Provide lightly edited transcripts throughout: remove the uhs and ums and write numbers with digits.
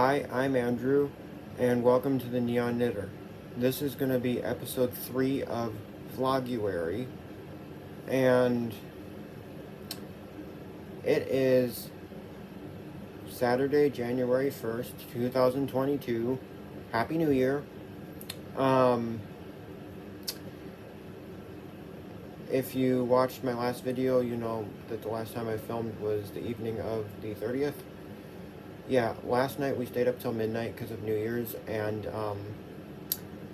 Hi, I'm Andrew, and welcome to the Neon Knitter. This is going to be episode 3 of Vloguary, and it is Saturday, January 1st, 2022. Happy New Year. If you watched my last video, you know that the last time I filmed was the evening of the 30th. Yeah, last night we stayed up till midnight because of New Year's, and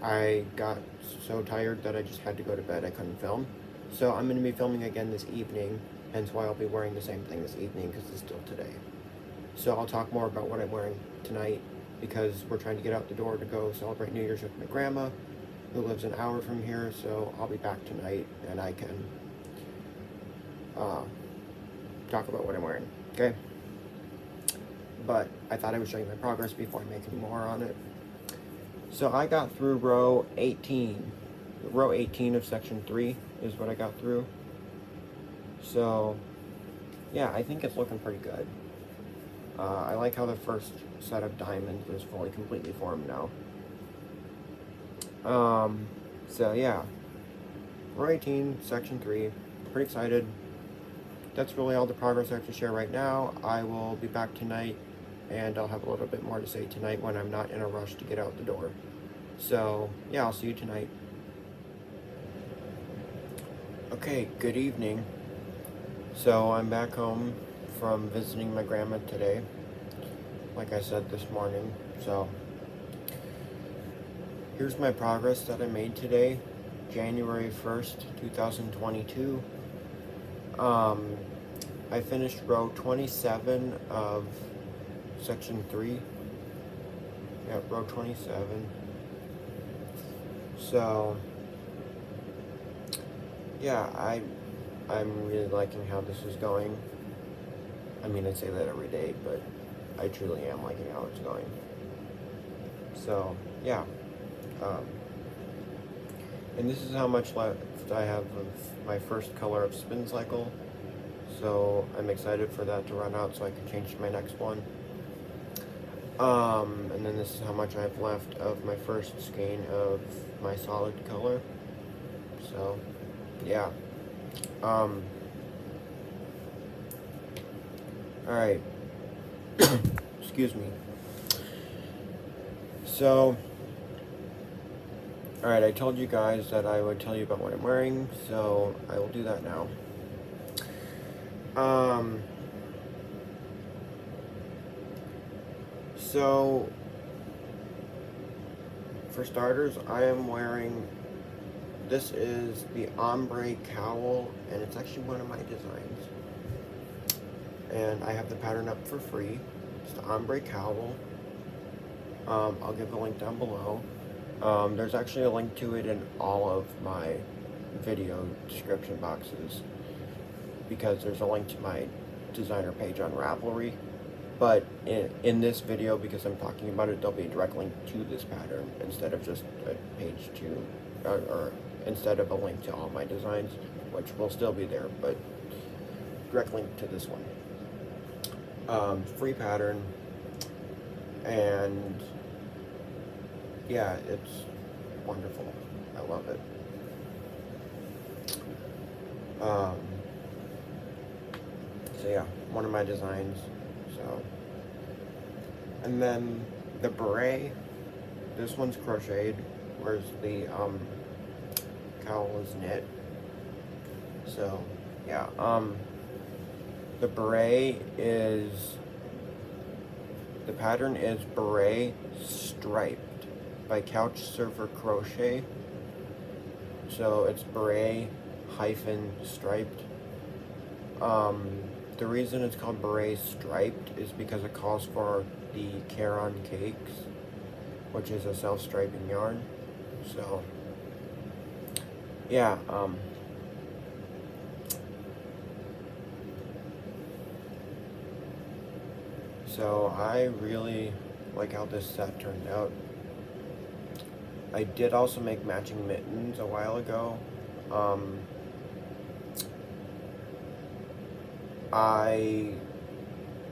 I got so tired that I just had to go to bed. I couldn't film. So I'm going to be filming again this evening, hence why I'll be wearing the same thing this evening because it's still today. So I'll talk more about what I'm wearing tonight because we're trying to get out the door to go celebrate New Year's with my grandma, who lives an hour from here. So I'll be back tonight and I can talk about what I'm wearing, okay? But I thought I would show you my progress before I make any more on it. So I got through row 18. Row 18 of section 3 is what I got through. So yeah, I think it's looking pretty good. I like how the first set of diamonds is fully completely formed now. So yeah, row 18, section 3, pretty excited. That's really all the progress I have to share right now. I will be back tonight, and I'll have a little bit more to say tonight when I'm not in a rush to get out the door. So yeah, I'll see you tonight. Okay, good evening. So I'm back home from visiting my grandma today, like I said this morning. So here's my progress that I made today, January 1st, 2022. I finished row 27 of section 3. Yeah, row 27. So yeah, I'm really liking how this is going. I mean, I say that every day, but I truly am liking how it's going. So yeah, and this is how much left I have of my first color of spin cycle. So I'm excited for that to run out so I can change to my next one. And then this is how much I have left of my first skein of my solid color. So yeah. Alright. Excuse me. So alright, I told you guys that I would tell you about what I'm wearing, so I will do that now. So for starters, I am wearing, this is the Ombre Cowl, and it's actually one of my designs. And I have the pattern up for free. It's the Ombre Cowl. I'll give the link down below. There's actually a link to it in all of my video description boxes, because there's a link to my designer page on Ravelry. But in this video, because I'm talking about it, there'll be a direct link to this pattern instead of just a page to, or instead of a link to all my designs, which will still be there, but direct link to this one. Free pattern, and yeah, it's wonderful. I love it. So yeah, one of my designs. So, and then the beret, this one's crocheted, whereas the cowl is knit. So yeah, the beret is, the pattern is Beret Striped by Couch Surfer Crochet. So it's Beret hyphen striped. The reason it's called Beret Striped is because it calls for the Caron Cakes, which is a self-striping yarn. So yeah, so I really like how this set turned out. I did also make matching mittens a while ago. I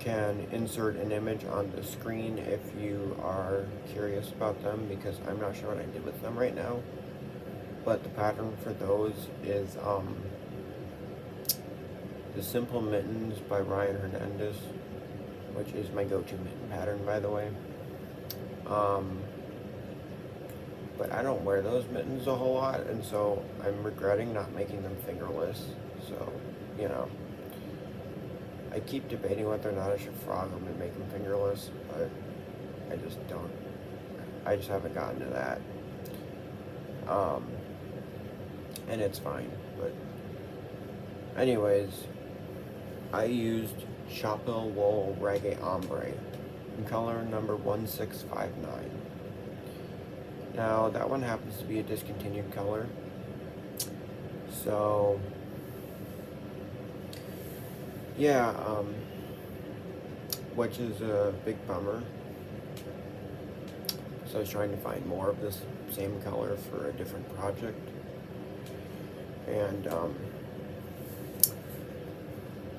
can insert an image on the screen if you are curious about them, because I'm not sure what I did with them right now. But the pattern for those is the Simple Mittens by Ryan Hernandez, which is my go-to mitten pattern, by the way. But I don't wear those mittens a whole lot, and so I'm regretting not making them fingerless. So, you know, I keep debating whether or not I should frog them and make them fingerless, but I just don't. I just haven't gotten to that. And it's fine, but anyways, I used Chapel Wool Reggae Ombre in color number 1659. Now, that one happens to be a discontinued color, so yeah, which is a big bummer. So I was trying to find more of this same color for a different project, and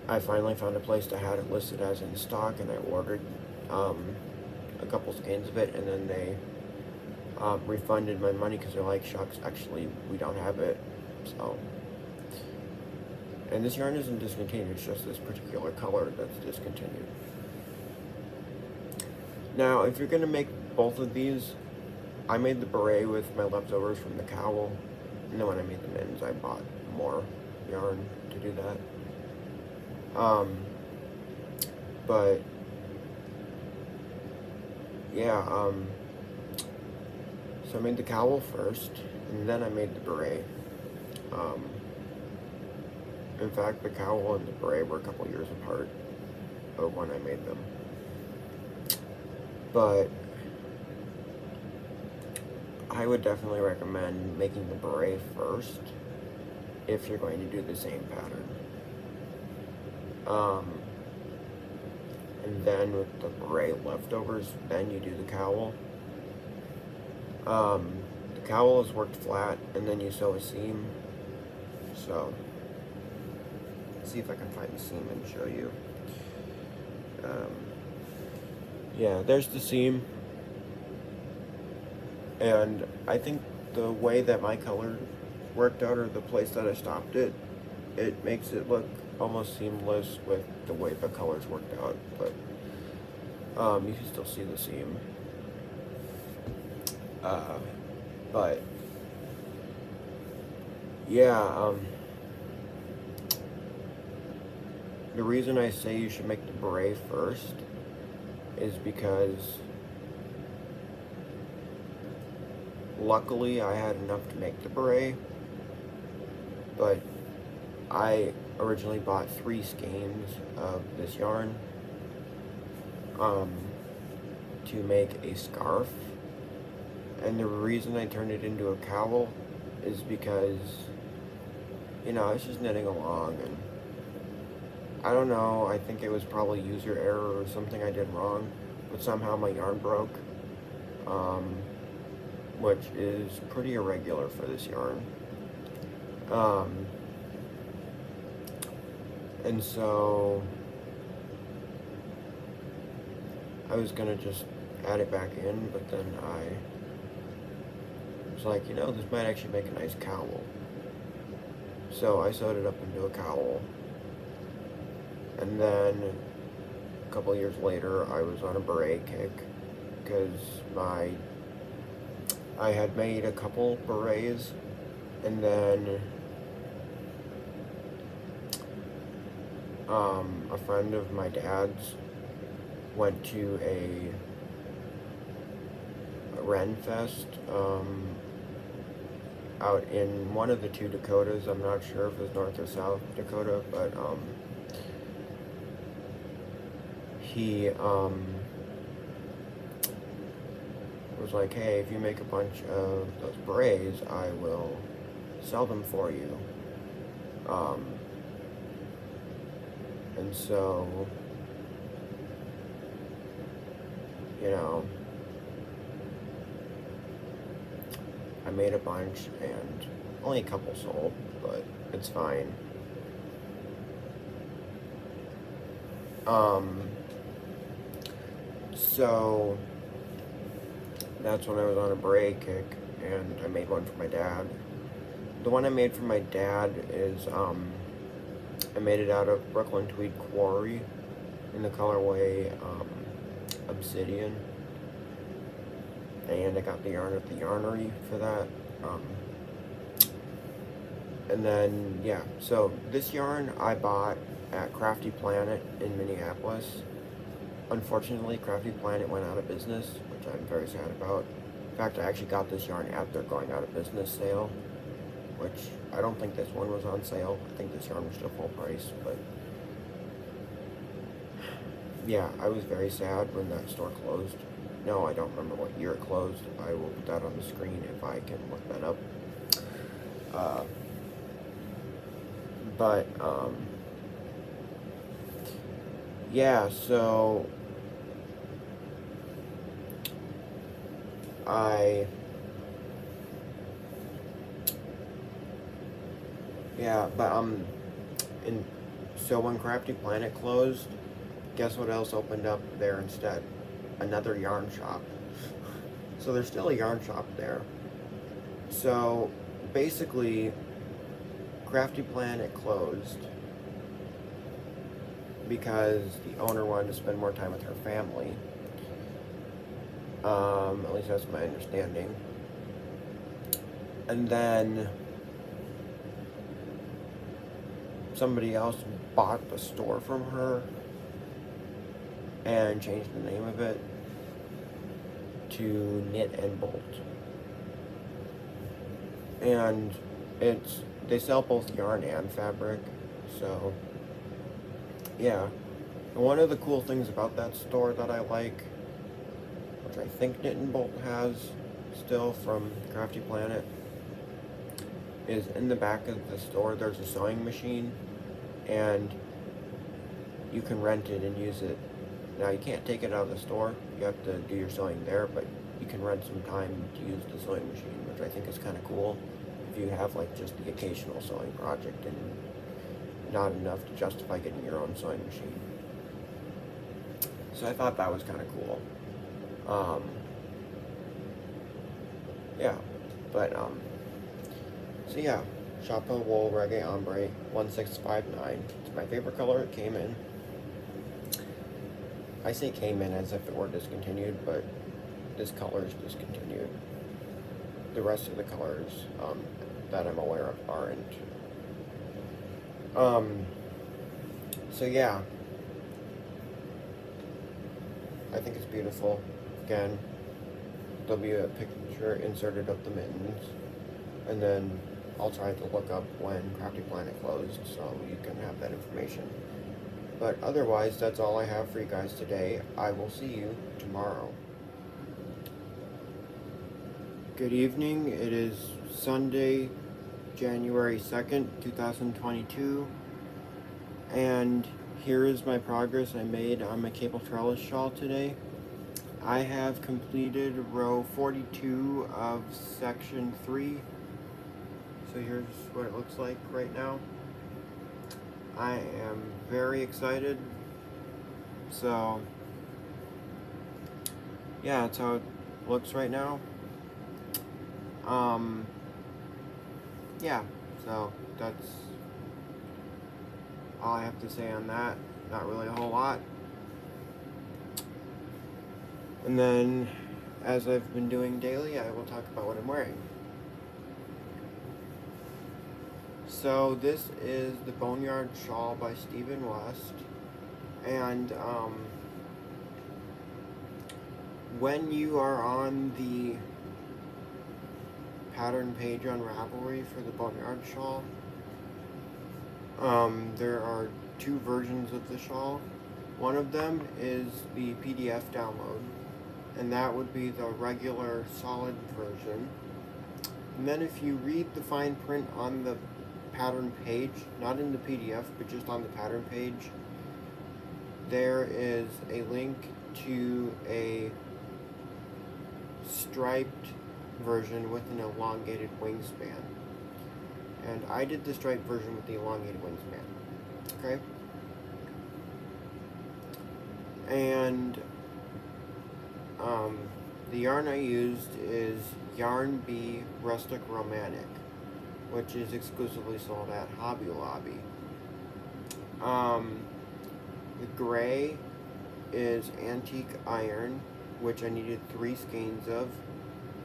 I finally found a place that had it listed as in stock, and I ordered a couple skeins of it, and then they refunded my money because they're like, shucks, actually we don't have it. So, and this yarn isn't discontinued, it's just this particular color that's discontinued. Now, if you're gonna make both of these, I made the beret with my leftovers from the cowl, and then when I made the mittens, I bought more yarn to do that. But yeah, so I made the cowl first, and then I made the beret. In fact, the cowl and the beret were a couple years apart of when I made them. But I would definitely recommend making the beret first if you're going to do the same pattern. And then with the beret leftovers, then you do the cowl. The cowl is worked flat, and then you sew a seam. So, let's see if I can find the seam and show you. Yeah, there's the seam. And I think the way that my color worked out, or the place that I stopped it, it makes it look almost seamless with the way the colors worked out, but you can still see the seam. But yeah, the reason I say you should make the beret first is because luckily I had enough to make the beret, but I originally bought 3 skeins of this yarn to make a scarf, and the reason I turned it into a cowl is because, you know, I was just knitting along, and I don't know, I think it was probably user error or something I did wrong, but somehow my yarn broke, which is pretty irregular for this yarn. And so I was gonna just add it back in, but then I was like, you know, this might actually make a nice cowl. So I sewed it up into a cowl. And then a couple years later, I was on a beret kick because I had made a couple berets, and then a friend of my dad's went to a Ren Fest out in one of the 2 Dakotas. I'm not sure if it was North or South Dakota, but he was like, hey, if you make a bunch of those berets, I will sell them for you. And so, you know, I made a bunch, and only a couple sold, but it's fine. So that's when I was on a beret kick, and I made one for my dad. The one I made for my dad is, I made it out of Brooklyn Tweed Quarry in the colorway Obsidian, and I got the yarn at the yarnery for that. And then, yeah, so this yarn I bought at Crafty Planet in Minneapolis. Unfortunately, Crafty Planet went out of business, which I'm very sad about. In fact, I actually got this yarn at their going out of business sale, which I don't think this one was on sale. I think this yarn was still full price, but yeah, I was very sad when that store closed. No, I don't remember what year it closed. I will put that on the screen if I can look that up. But yeah, so so when Crafty Planet closed, guess what else opened up there instead? Another yarn shop. So there's still a yarn shop there. So basically, Crafty Planet closed because the owner wanted to spend more time with her family. At least that's my understanding. And then somebody else bought the store from her and changed the name of it to Knit and Bolt. And they sell both yarn and fabric, so yeah. And one of the cool things about that store that I like, which I think Knit and Bolt has still from Crafty Planet, is in the back of the store there's a sewing machine, and you can rent it and use it. Now you can't take it out of the store, you have to do your sewing there, but you can rent some time to use the sewing machine, which I think is kind of cool if you have like just the occasional sewing project and not enough to justify getting your own sewing machine. So I thought that was kind of cool. Yeah, but so yeah, Chapeau Wool Reggae Ombre 1659. It's my favorite color it came in. I say came in as if it were discontinued, but this color is discontinued. The rest of the colors that I'm aware of aren't. So yeah, I think it's beautiful. Again, there'll be a picture inserted of the mittens, and then I'll try to look up when Crafty Planet closed so you can have that information. But otherwise, that's all I have for you guys today. I will see you tomorrow. Good evening. It is Sunday, January 2nd, 2022. And here is my progress I made on my cable trellis shawl today. I have completed row 42 of section 3. So here's what it looks like right now. I am very excited. So yeah, that's how it looks right now. Yeah, so that's all I have to say on that. Not really a whole lot. And then, as I've been doing daily, I will talk about what I'm wearing. So this is the Boneyard Shawl by Stephen West, and when you are on the pattern page on Ravelry for the Boneyard Shawl, there are two versions of the shawl. One of them is the PDF download, and that would be the regular solid version. And then if you read the fine print on the pattern page, not in the PDF, but just on the pattern page, there is a link to a striped version with an elongated wingspan. And I did the striped version with the elongated wingspan. Okay? And The yarn I used is Yarn Bee Rustic Romantic, which is exclusively sold at Hobby Lobby. The gray is Antique Iron, which I needed 3 skeins of,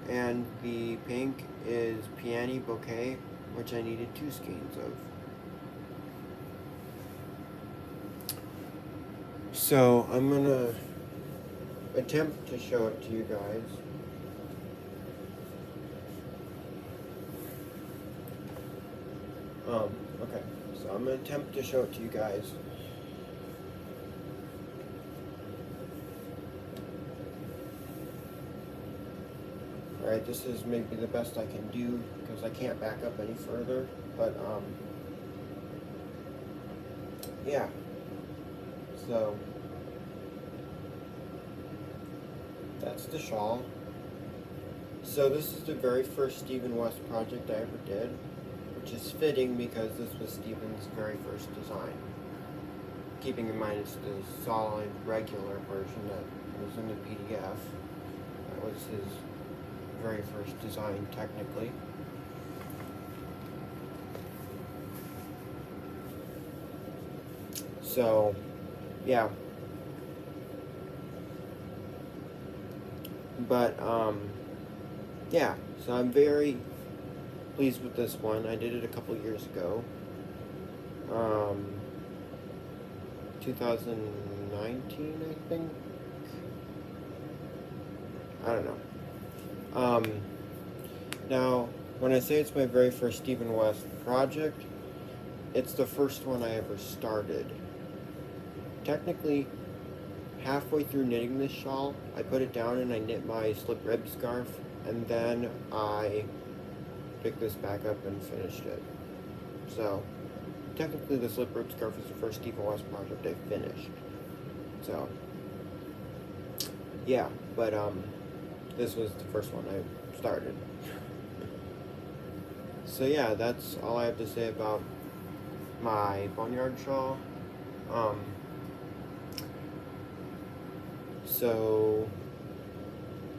and the pink is Peony Bouquet, which I needed 2 skeins of. So I'm gonna attempt to show it to you guys. Okay, so I'm gonna attempt to show it to you guys. Alright, this is maybe the best I can do because I can't back up any further, but yeah. So that's the shawl. So this is the very first Stephen West project I ever did, which is fitting because this was Stephen's very first design. Keeping in mind it's the solid regular version that was in the PDF. That was his very first design technically. So yeah. But yeah, so I'm very pleased with this one. I did it a couple years ago. 2019, I think. I don't know. Now, when I say it's my very first Stephen West project, it's the first one I ever started. Technically, halfway through knitting this shawl, I put it down and I knit my slip rib scarf, and then I picked this back up and finished it. So, technically the slip rib scarf is the first Stephen West project I finished. So, yeah, but this was the first one I started. So yeah, that's all I have to say about my Boneyard Shawl. So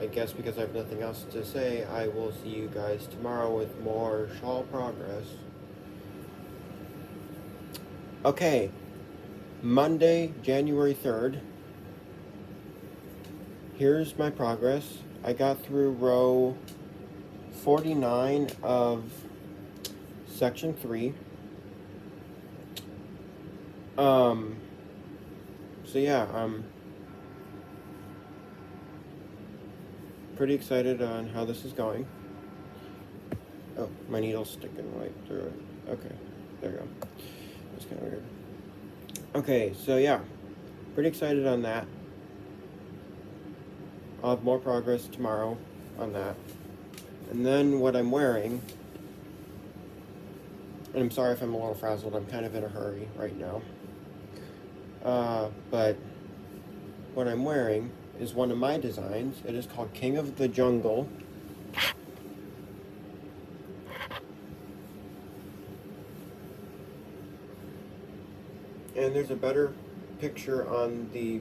I guess because I have nothing else to say, I will see you guys tomorrow with more shawl progress. Okay, Monday, January 3rd. Here's my progress. I got through row 49 of section 3. So yeah, I'm pretty excited on how this is going. Oh, my needle's sticking right through it. Okay, there we go. That's kind of weird. Okay, so yeah, pretty excited on that. I'll have more progress tomorrow on that. And then what I'm wearing, and I'm sorry if I'm a little frazzled, I'm kind of in a hurry right now. But what I'm wearing is one of my designs. It is called King of the Jungle. And there's a better picture on the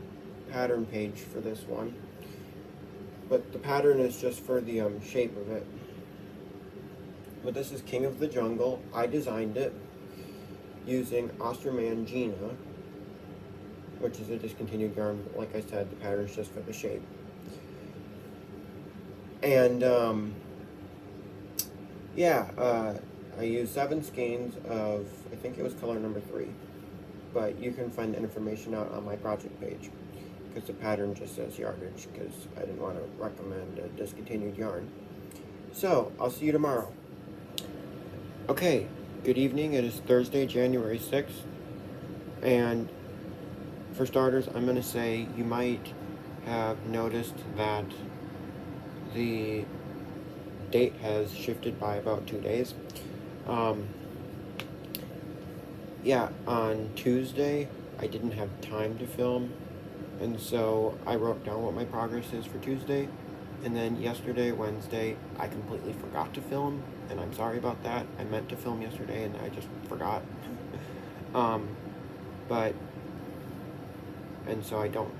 pattern page for this one. But the pattern is just for the shape of it. But this is King of the Jungle. I designed it using Ostermangina, which is a discontinued yarn. But like I said, the pattern is just for the shape. And yeah, I used 7 skeins of, I think it was color number 3. But you can find the information out on my project page, because the pattern just says yardage, because I didn't want to recommend a discontinued yarn. So, I'll see you tomorrow. Okay, good evening. It is Thursday, January 6th. And for starters, I'm going to say you might have noticed that the date has shifted by about 2 days. Yeah, on Tuesday, I didn't have time to film, and so I wrote down what my progress is for Tuesday, and then yesterday, Wednesday, I completely forgot to film, and I'm sorry about that. I meant to film yesterday, and I just forgot. And so I don't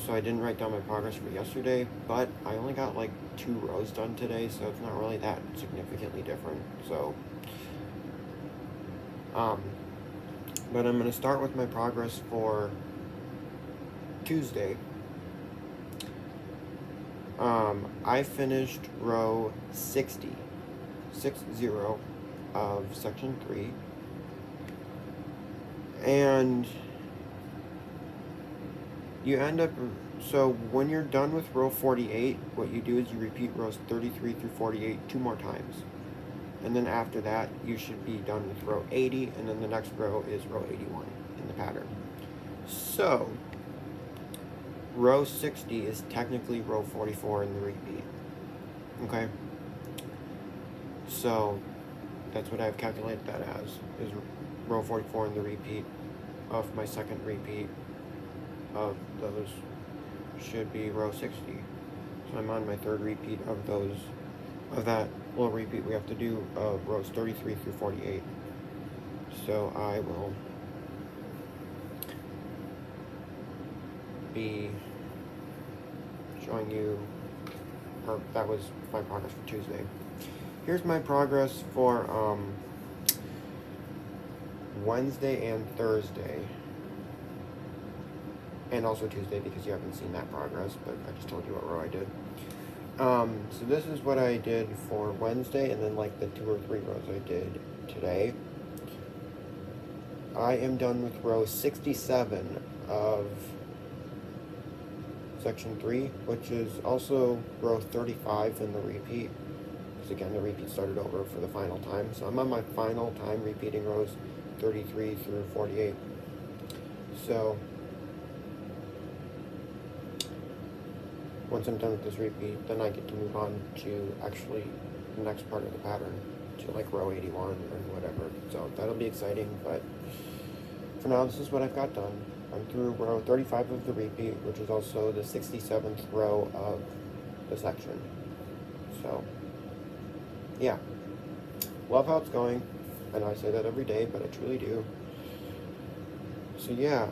so I didn't write down my progress for yesterday, but I only got like 2 rows done today, so it's not really that significantly different. So, but I'm going to start with my progress for Tuesday. I finished row 60 of section 3, and you end up, so when you're done with row 48, what you do is you repeat rows 33 through 48 2 more times, and then after that you should be done with row 80, and then the next row is row 81 in the pattern. So row 60 is technically row 44 in the repeat. Okay, so that's what I've calculated that as, is row 44 in the repeat of my second repeat of those should be row 60. So I'm on my third repeat of that little repeat we have to do of rows 33 through 48. So I will be showing you, or that was my progress for Tuesday. Here's my progress for Wednesday and Thursday, and also Tuesday, because you haven't seen that progress, but I just told you what row I did. So this is what I did for Wednesday, and then like the 2 or 3 rows I did today. I am done with row 67 of section 3, which is also row 35 in the repeat, because again the repeat started over for the final time. So I'm on my final time repeating rows 33 through 48. So once I'm done with this repeat, then I get to move on to actually the next part of the pattern, to like row 81 or whatever. So that'll be exciting, but for now this is what I've got done. I'm through row 35 of the repeat, which is also the 67th row of the section. So yeah, love how it's going. I know I say that every day, but I truly do. So yeah.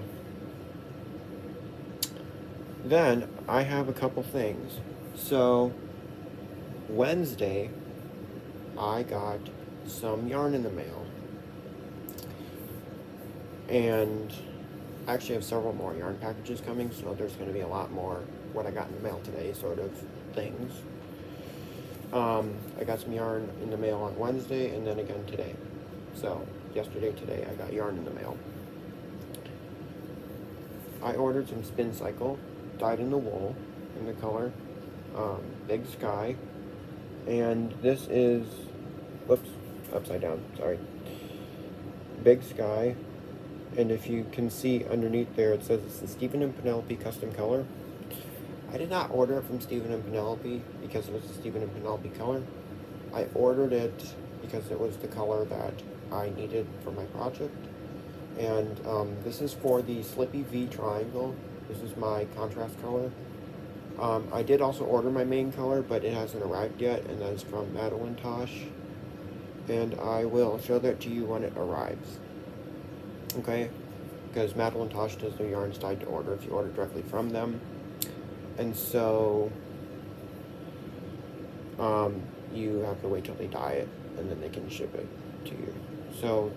Then I have a couple things. So Wednesday, I got some yarn in the mail, and I actually have several more yarn packages coming, so there's going to be a lot more what I got in the mail today sort of things. I got some yarn in the mail on Wednesday, and then again today. So yesterday, today, I got yarn in the mail. I ordered some Spin Cycle dyed in the wool in the color Big Sky, and this is, whoops, upside down, sorry, Big Sky. And if you can see underneath there, it says it's the Stephen and Penelope custom color. I did not order it from Stephen and Penelope because it was the Stephen and Penelope color. I ordered it because it was the color that I needed for my project. And this is for the Slippy V triangle. This is my contrast color. I did also order my main color, but it hasn't arrived yet, and that is from Tosh. And I will show that to you when it arrives. Okay? Because Tosh does their yarns tied to order if you order directly from them. And so you have to wait till they dye it, and then they can ship it to you. So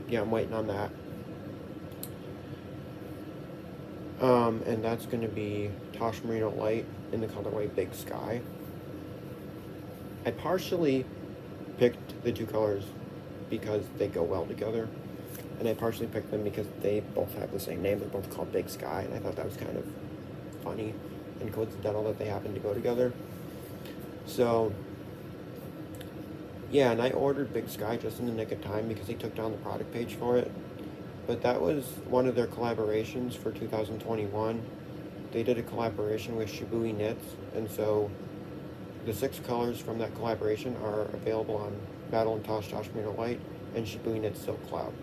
yeah, I'm waiting on that. And that's going to be Tosh Merino Light in the colorway Big Sky. I partially picked the 2 colors because they go well together, and I partially picked them because they both have the same name. They're both called Big Sky, and I thought that was kind of funny and coincidental that they happen to go together. So yeah, and I ordered Big Sky just in the nick of time because they took down the product page for it. But that was one of their collaborations for 2021. They did a collaboration with Shibui Knits, and so the 6 colors from that collaboration are available on Battle & Tosh Merino Light and Shibui Knits Silk Cloud.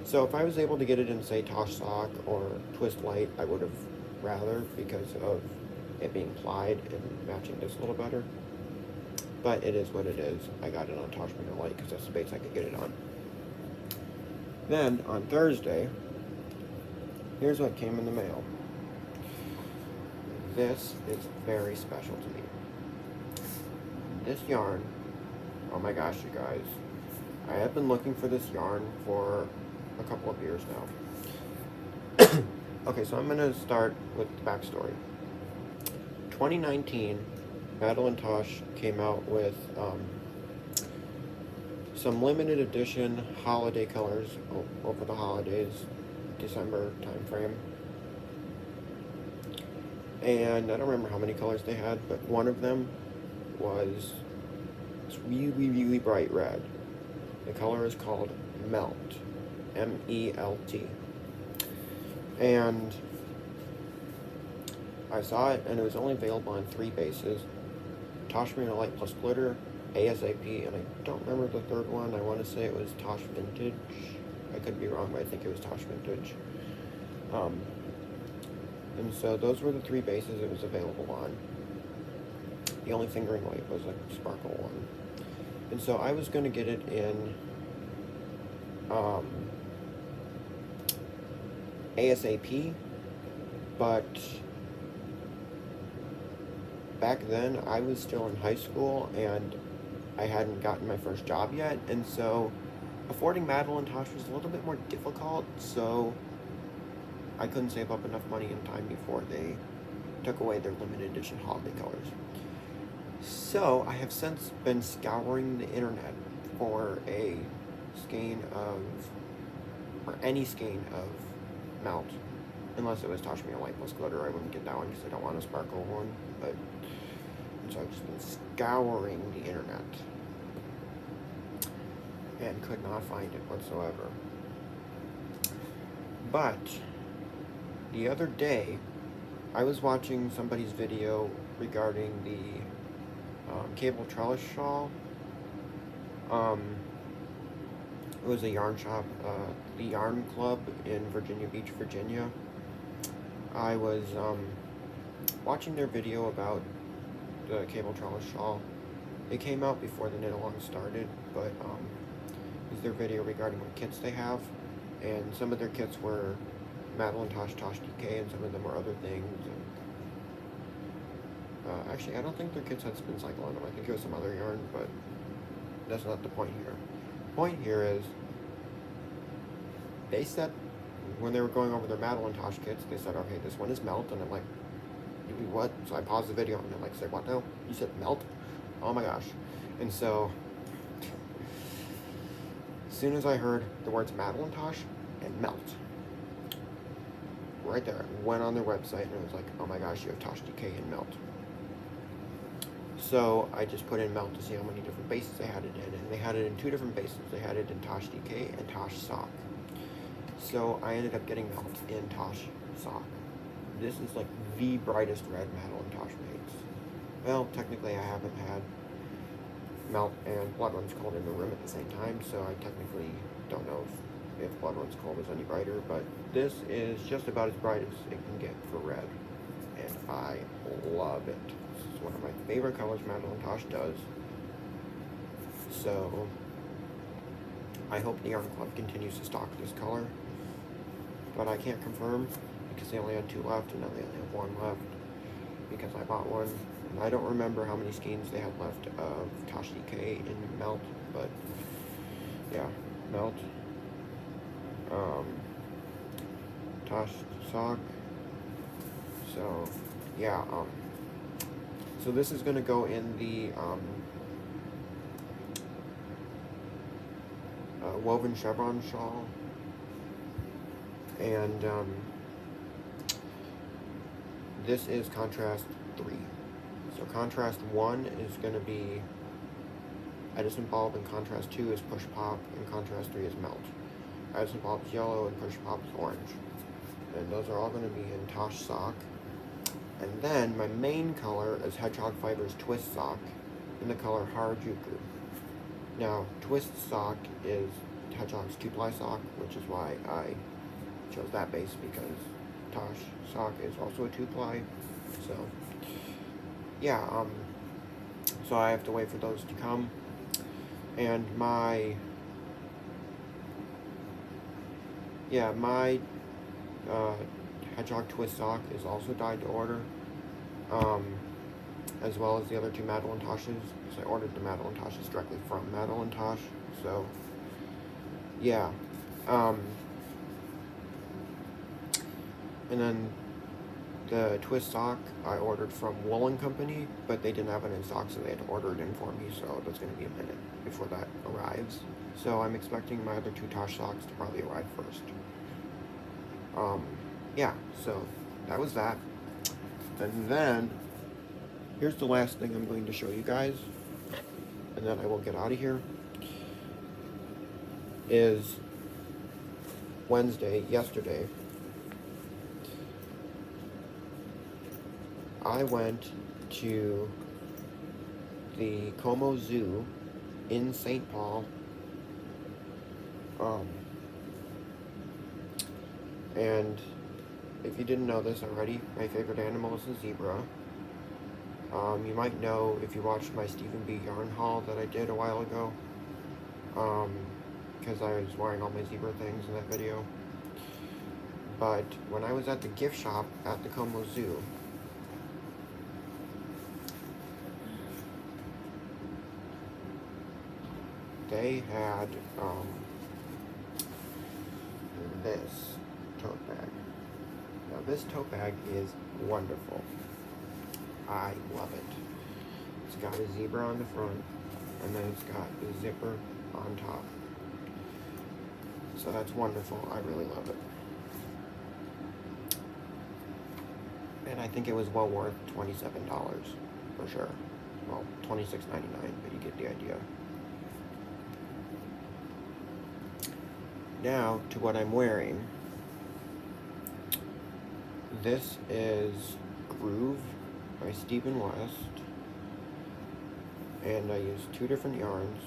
So if I was able to get it in, say, Tosh Sock or Twist Light, I would have rather, because of it being plied and matching this a little better. But it is what it is. I got it on Tosh Merino Light because that's the base I could get it on. Then, on Thursday, here's what came in the mail. this is very special to me. This yarn, oh my gosh, you guys. I have been looking for this yarn for a couple of years now. Okay, so I'm going to start with the backstory. 2019, Madeline Tosh came out with some limited edition holiday colors over the holidays, December time frame. And I don't remember how many colors they had, but one of them was really, really bright red. The color is called Melt, M-E-L-T. And I saw it, and it was only available on 3 bases: Tosh Merino Light plus Glitter, ASAP, and I don't remember the third one. I want to say it was Tosh Vintage. I could be wrong, but I think it was Tosh Vintage. And so those were the 3 bases it was available on. The only fingering weight was a sparkle one. And so I was going to get it in ASAP, but back then I was still in high school and I hadn't gotten my first job yet, and so affording Madeline Tosh was a little bit more difficult, so I couldn't save up enough money in time before they took away their limited edition holiday colors. So I have since been scouring the internet for a skein of, or any skein of Melt, unless it was Tosh Merino Light plus Glitter. I wouldn't get that one because I don't want a sparkle one, but so I've just been scouring the internet and could not find it whatsoever. But the other day, I was watching somebody's video regarding the cable trellis shawl. It was a yarn shop, the Yarn Club in Virginia Beach, Virginia. I was watching their video about the cable trellis shawl. It came out before the knit-along started, but it was their video regarding what kits they have, and some of their kits were Madeline Tosh, Tosh DK, and some of them were other things. And, actually, I don't think their kits had spin cycle on them. I think it was some other yarn, but that's not the point here. The point here is, they said, when they were going over their Madeline Tosh kits, they said, okay, this one is Melt, and I'm like, what? So I paused the video and I'm like, say what now? You said Melt? Oh my gosh. And so, as soon as I heard the words Madeline Tosh and Melt, right there, I went on their website and it was like, oh my gosh, you have Tosh DK and Melt. So I just put in Melt to see how many different bases they had it in, and they had it in 2 different bases. They had it in Tosh DK and Tosh Sock. So I ended up getting Melt in Tosh Sock. This is like the brightest red Madeline Tosh makes. Well, technically I haven't had Melt and Blood Runs Cold in the room at the same time, so I technically don't know if Blood Runs Cold is any brighter, but this is just about as bright as it can get for red, and I love it. This is one of my favorite colors Madeline Tosh does. So I hope the Yarn Club continues to stock this color, but I can't confirm because they only had 2 left, and now they only have 1 left because I bought one. And I don't remember how many skeins they had left of Tosh DK in Melt, but yeah, Melt, Tosh Sock. So yeah, so this is gonna go in the woven chevron shawl, and this is contrast 3. So contrast 1 is going to be Edison Bulb, and contrast 2 is Push Pop, and contrast 3 is Melt. Edison Bulb is yellow, and Push Pop is orange. And those are all going to be in Tosh Sock. And then my main color is Hedgehog Fibers Twist Sock in the color Harajuku. Now, Twist Sock is Hedgehog's 2-ply sock, which is why I chose that base, because Tosh Sock is also a 2-ply. So yeah, so I have to wait for those to come. And my Hedgehog Twist Sock is also dyed to order. as well as the other two Madelinetoshes, because I ordered the Madelinetoshes directly from Madelinetosh. So yeah, and then the twist sock I ordered from Woolen Company, but they didn't have it in stock, so they had to order it in for me, so that's going to be a minute before that arrives. So I'm expecting my other two Tosh socks to probably arrive first. Yeah, so that was that. And then, here's the last thing I'm going to show you guys, and then I will get out of here, is yesterday, I went to the Como Zoo in St. Paul, and if you didn't know this already, my favorite animal is a zebra. You might know if you watched my Stephen B. yarn haul that I did a while ago, because I was wearing all my zebra things in that video. But when I was at the gift shop at the Como Zoo, they had this tote bag. Now this tote bag is wonderful. I love it. It's got a zebra on the front, and then it's got the zipper on top. So that's wonderful. I really love it. And I think it was well worth $27 for sure. Well, $26.99, but you get the idea. Now to what I'm wearing. This is Groove by Stephen West, and I use two different yarns.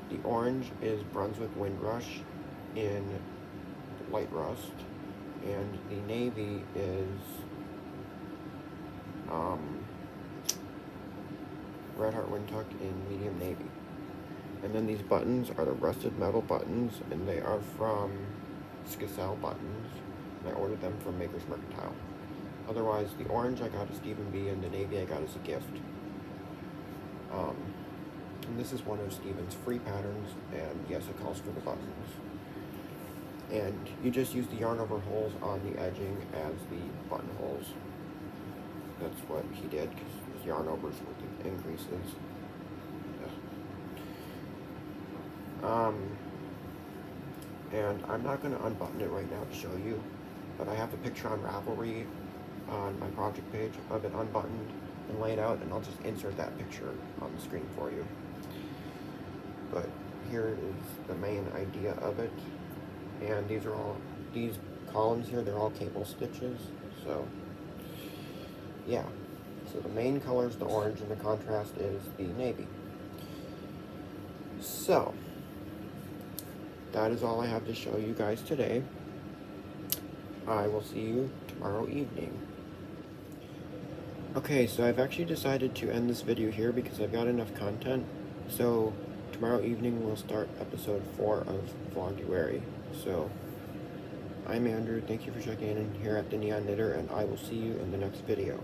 The orange is Brunswick Windrush in light rust, and the navy is Red Heart Windtuck in medium navy. And then these buttons are the rusted metal buttons, and they are from Skicel Buttons, and I ordered them from Maker's Mercantile. Otherwise, the orange I got as Stephen B, and the navy I got as a gift. And this is one of Stephen's free patterns, and yes, it calls for the buttons. And you just use the yarn over holes on the edging as the buttonholes. That's what he did, because his yarn overs with the increases. And I'm not going to unbutton it right now to show you, but I have a picture on Ravelry on my project page of it unbuttoned and laid out, and I'll just insert that picture on the screen for you. But here is the main idea of it, and these columns here, they're all cable stitches, so yeah. So the main color is the orange, and the contrast is the navy. So that is all I have to show you guys today. I will see you tomorrow evening. Okay, so I've actually decided to end this video here because I've got enough content. So tomorrow evening we'll start episode 4 of Vloguary. So I'm Andrew, thank you for checking in here at the Neon Knitter, and I will see you in the next video.